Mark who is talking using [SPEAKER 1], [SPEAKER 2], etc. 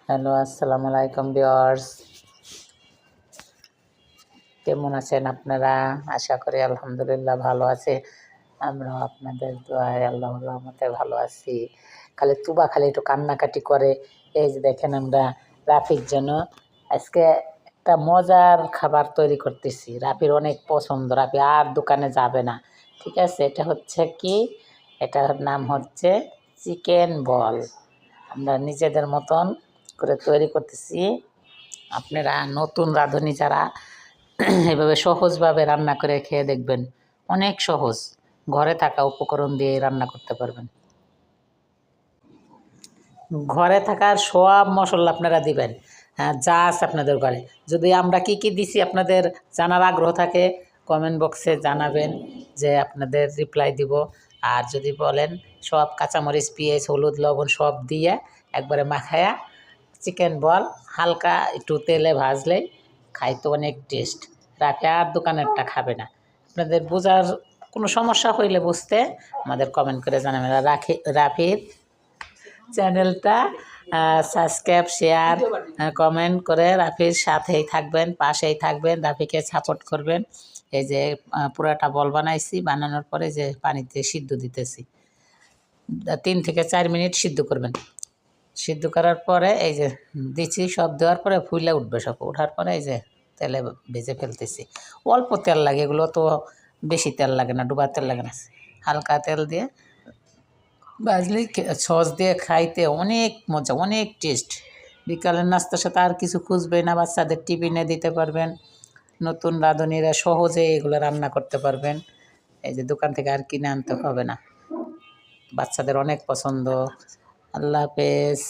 [SPEAKER 1] Hello, আসসালামু আলাইকুম viewers. কেমন আছেন আপনারা? আশা করি আলহামদুলিল্লাহ ভালো আছে। আমরাও আপনাদের দোয়ায় আল্লাহর রহমতে ভালো আছি। তুবা খালি একটু কান্নাকাটি করে। এই যে দেখেন আমরা রাফির জন্য আজকে একটা মজার খাবার তৈরি করতেছি। রাফির অনেক পছন্দ। রাফি আর দোকানে যাবে না। ঠিক আছে? এটা হচ্ছে কি? এটার নাম হচ্ছে চিকেন বল। আমরা নিজেদের মতন করে তৈরি করতেছি। আপনারা নতুন রাঁধুনি যারা এভাবে সহজভাবে রান্না করে খেয়ে দেখবেন। অনেক সহজ। ঘরে থাকা উপকরণ দিয়ে রান্না করতে পারবেন। ঘরে থাকার সব মসলা আপনারা দিবেন। যা আছে আপনাদের ঘরে। যদি আমরা কি, কি দিছি আপনাদের জানার আগ্রহ থাকে কমেন্ট বক্সে জানাবেন, যে আপনাদের রিপ্লাই দিব। আর যদি বলেন সব কাঁচামরিচ, পেঁয়াজ, হলুদ, লবণ সব দিয়ে একবারে মাখায়া চিকেন বল হালকা একটু তেলে ভাজলেই খাইতে অনেক টেস্ট। রাফি আর দোকানেরটা খাবে না। আপনাদের বোঝার কোনো সমস্যা হইলে বুঝতে আমাদের কমেন্ট করে জানাবেন। রাফির চ্যানেলটা সাবস্ক্রাইব, শেয়ার, কমেন্ট করে রাফির সাথেই থাকবেন, পাশেই থাকবেন, রাফিকে সাপোর্ট করবেন। এই যে পুরাটা বল বানাইছি, বানানোর পরে যে পানিতে সিদ্ধ দিতেছি, 3 থেকে 4 মিনিট সিদ্ধ করবেন। সিদ্ধ করার পরে এই যে দিচ্ছি, সব দেওয়ার পরে ফুলে উঠবে, সব ওঠার পরে এই যে তেলে ভেজে ফেলতেছি। অল্প তেল লাগে, এগুলো তো বেশি তেল লাগে না, ডুবা তেল লাগে না, হালকা তেল দিয়ে ভাজলে সস দিয়ে খাইতে অনেক মজা, অনেক টেস্ট। বিকালের নাস্তার সাথে আর কিছু খুঁজবে না, বাচ্চাদের টিফিনে দিতে পারবেন। নতুন রাঁধুনিরা সহজে এগুলো রান্না করতে পারবেন। এই যে দোকান থেকে আর কিনে আনতে হবে না। বাচ্চাদের অনেক পছন্দ। আল্লাহ হাফেজ।